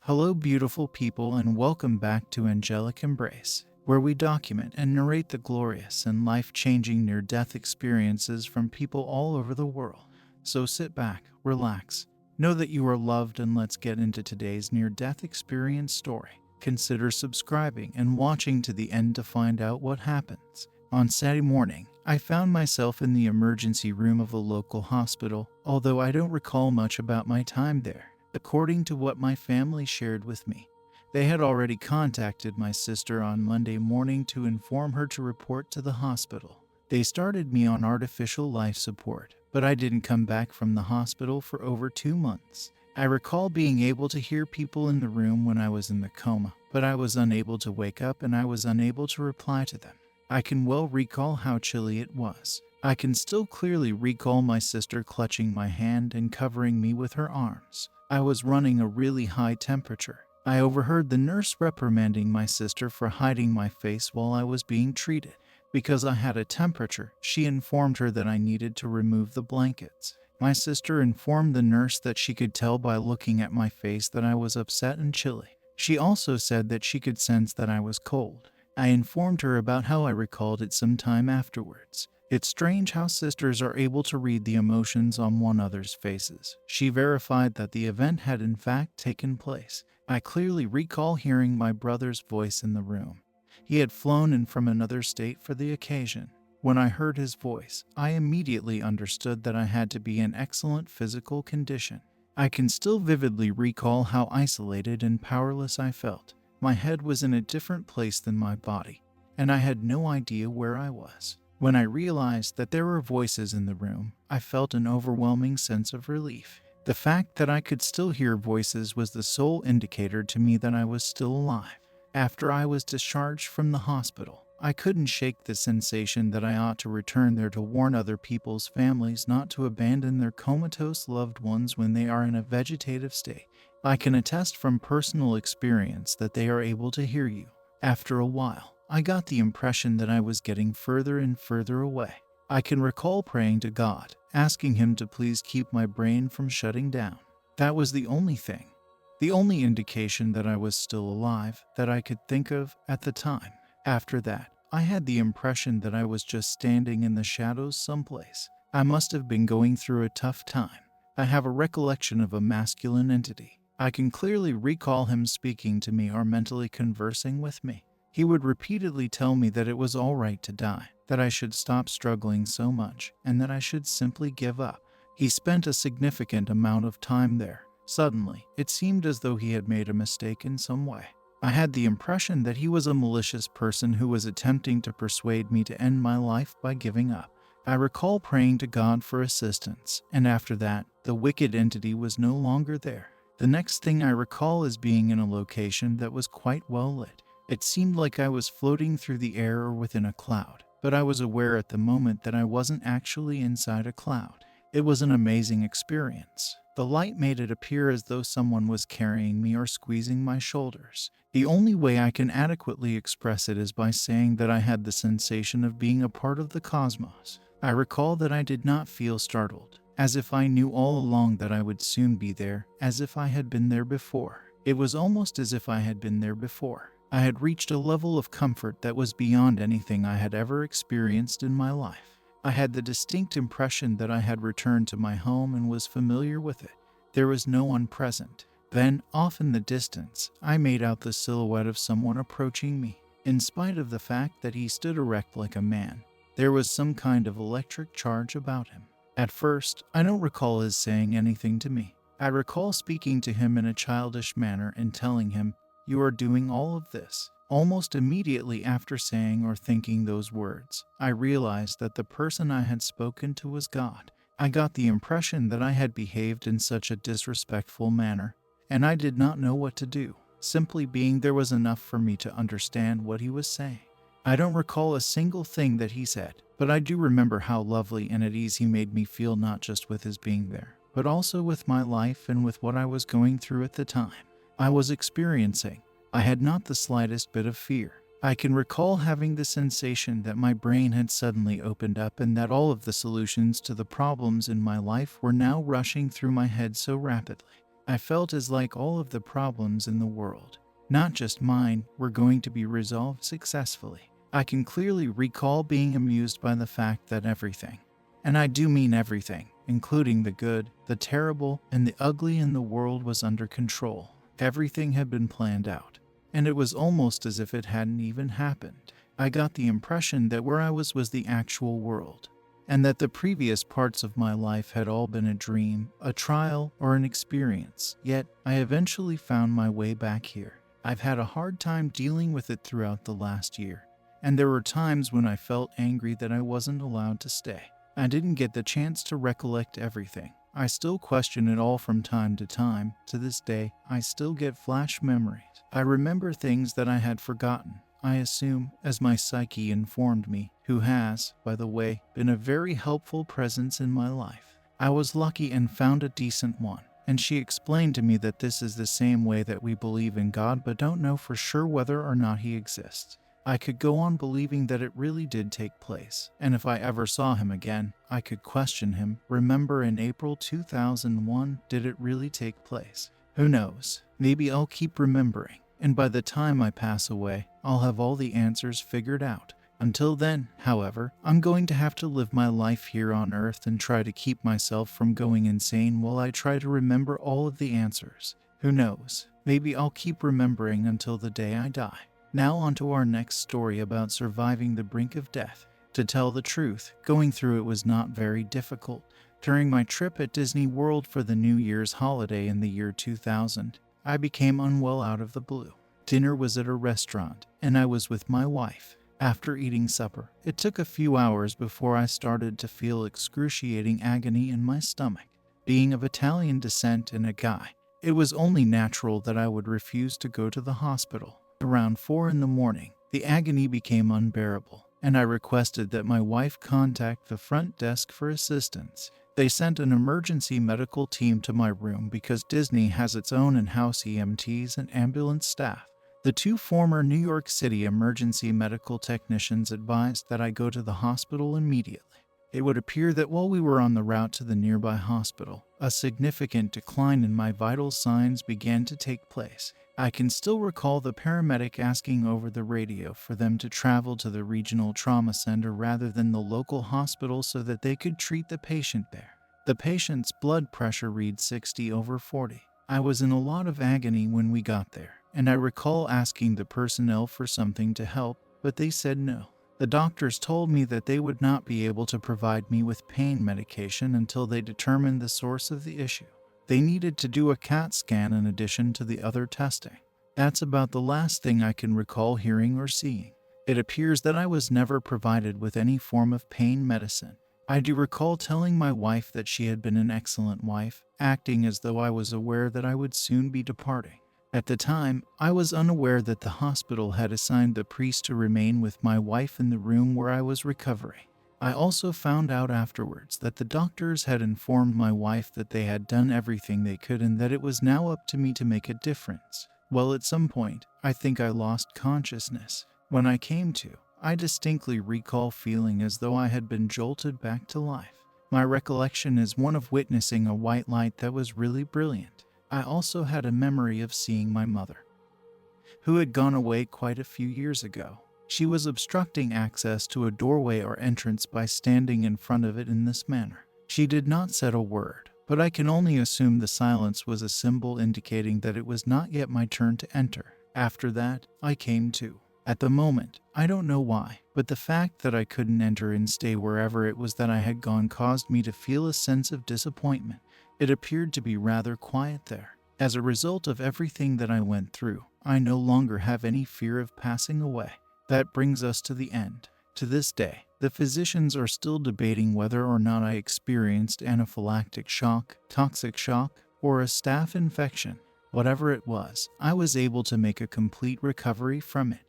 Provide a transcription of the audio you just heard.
Hello, beautiful people, and welcome back to Angelic Embrace, where we document and narrate the glorious and life-changing near-death experiences from people all over the world. So sit back, relax, know that you are loved, and let's get into today's near-death experience story. Consider subscribing and watching to the end to find out what happens. On Saturday morning, I found myself in the emergency room of a local hospital, although I don't recall much about my time there. According to what my family shared with me, they had already contacted my sister on Monday morning to inform her to report to the hospital. They started me on artificial life support, but I didn't come back from the hospital for over 2 months. I recall being able to hear people in the room when I was in the coma, but I was unable to wake up and I was unable to reply to them. I can well recall how chilly it was. I can still clearly recall my sister clutching my hand and covering me with her arms. I was running a really high temperature. I overheard the nurse reprimanding my sister for hiding my face while I was being treated. Because I had a temperature, she informed her that I needed to remove the blankets. My sister informed the nurse that she could tell by looking at my face that I was upset and chilly. She also said that she could sense that I was cold. I informed her about how I recalled it some time afterwards. It's strange how sisters are able to read the emotions on one another's faces. She verified that the event had in fact taken place. I clearly recall hearing my brother's voice in the room. He had flown in from another state for the occasion. When I heard his voice, I immediately understood that I had to be in excellent physical condition. I can still vividly recall how isolated and powerless I felt. My head was in a different place than my body, and I had no idea where I was. When I realized that there were voices in the room, I felt an overwhelming sense of relief. The fact that I could still hear voices was the sole indicator to me that I was still alive. After I was discharged from the hospital, I couldn't shake the sensation that I ought to return there to warn other people's families not to abandon their comatose loved ones when they are in a vegetative state. I can attest from personal experience that they are able to hear you. After a while, I got the impression that I was getting further and further away. I can recall praying to God, asking Him to please keep my brain from shutting down. That was the only thing, the only indication that I was still alive that I could think of at the time. After that, I had the impression that I was just standing in the shadows someplace. I must have been going through a tough time. I have a recollection of a masculine entity. I can clearly recall him speaking to me or mentally conversing with me. He would repeatedly tell me that it was all right to die, that I should stop struggling so much, and that I should simply give up. He spent a significant amount of time there. Suddenly, it seemed as though he had made a mistake in some way. I had the impression that he was a malicious person who was attempting to persuade me to end my life by giving up. I recall praying to God for assistance, and after that, the wicked entity was no longer there. The next thing I recall is being in a location that was quite well lit. It seemed like I was floating through the air or within a cloud, but I was aware at the moment that I wasn't actually inside a cloud. It was an amazing experience. The light made it appear as though someone was carrying me or squeezing my shoulders. The only way I can adequately express it is by saying that I had the sensation of being a part of the cosmos. I recall that I did not feel startled, as if I knew all along that I would soon be there, as if I had been there before. It was almost as if I had been there before. I had reached a level of comfort that was beyond anything I had ever experienced in my life. I had the distinct impression that I had returned to my home and was familiar with it. There was no one present. Then, off in the distance, I made out the silhouette of someone approaching me. In spite of the fact that he stood erect like a man, there was some kind of electric charge about him. At first, I don't recall his saying anything to me. I recall speaking to him in a childish manner and telling him, "You are doing all of this." Almost immediately after saying or thinking those words, I realized that the person I had spoken to was God. I got the impression that I had behaved in such a disrespectful manner, and I did not know what to do. Simply being there was enough for me to understand what he was saying. I don't recall a single thing that he said, but I do remember how lovely and at ease he made me feel, not just with his being there, but also with my life and with what I was going through at the time. I was experiencing. I had not the slightest bit of fear. I can recall having the sensation that my brain had suddenly opened up and that all of the solutions to the problems in my life were now rushing through my head so rapidly. I felt as like all of the problems in the world, not just mine, were going to be resolved successfully. I can clearly recall being amused by the fact that everything, and I do mean everything, including the good, the terrible, and the ugly in the world, was under control. Everything had been planned out, and it was almost as if it hadn't even happened. I got the impression that where I was the actual world, and that the previous parts of my life had all been a dream, a trial, or an experience. Yet, I eventually found my way back here. I've had a hard time dealing with it throughout the last year, and there were times when I felt angry that I wasn't allowed to stay. I didn't get the chance to recollect everything. I still question it all from time to time. To this day, I still get flash memories. I remember things that I had forgotten, I assume, as my psyche informed me, who has, by the way, been a very helpful presence in my life. I was lucky and found a decent one, and she explained to me that this is the same way that we believe in God but don't know for sure whether or not he exists. I could go on believing that it really did take place, and if I ever saw him again, I could question him. Remember in April 2001, did it really take place? Who knows? Maybe I'll keep remembering, and by the time I pass away, I'll have all the answers figured out. Until then, however, I'm going to have to live my life here on Earth and try to keep myself from going insane while I try to remember all of the answers. Who knows? Maybe I'll keep remembering until the day I die. Now on to our next story about surviving the brink of death. To tell the truth, going through it was not very difficult. During my trip at Disney World for the New Year's holiday in the year 2000, I became unwell out of the blue. Dinner was at a restaurant, and I was with my wife. After eating supper, it took a few hours before I started to feel excruciating agony in my stomach. Being of Italian descent and a guy, it was only natural that I would refuse to go to the hospital. Around 4 in the morning, the agony became unbearable, and I requested that my wife contact the front desk for assistance. They sent an emergency medical team to my room because Disney has its own in-house EMTs and ambulance staff. The 2 former New York City emergency medical technicians advised that I go to the hospital immediately. It would appear that while we were on the route to the nearby hospital, a significant decline in my vital signs began to take place. I can still recall the paramedic asking over the radio for them to travel to the regional trauma center rather than the local hospital so that they could treat the patient there. The patient's blood pressure read 60/40. I was in a lot of agony when we got there, and I recall asking the personnel for something to help, but they said no. The doctors told me that they would not be able to provide me with pain medication until they determined the source of the issue. They needed to do a CAT scan in addition to the other testing. That's about the last thing I can recall hearing or seeing. It appears that I was never provided with any form of pain medicine. I do recall telling my wife that she had been an excellent wife, acting as though I was aware that I would soon be departing. At the time, I was unaware that the hospital had assigned the priest to remain with my wife in the room where I was recovering. I also found out afterwards that the doctors had informed my wife that they had done everything they could and that it was now up to me to make a difference. Well, at some point, I think I lost consciousness. When I came to, I distinctly recall feeling as though I had been jolted back to life. My recollection is one of witnessing a white light that was really brilliant. I also had a memory of seeing my mother, who had gone away quite a few years ago. She was obstructing access to a doorway or entrance by standing in front of it in this manner. She did not say a word, but I can only assume the silence was a symbol indicating that it was not yet my turn to enter. After that, I came to. At the moment, I don't know why, but the fact that I couldn't enter and stay wherever it was that I had gone caused me to feel a sense of disappointment. It appeared to be rather quiet there. As a result of everything that I went through, I no longer have any fear of passing away. That brings us to the end. To this day, the physicians are still debating whether or not I experienced anaphylactic shock, toxic shock, or a staph infection. Whatever it was, I was able to make a complete recovery from it.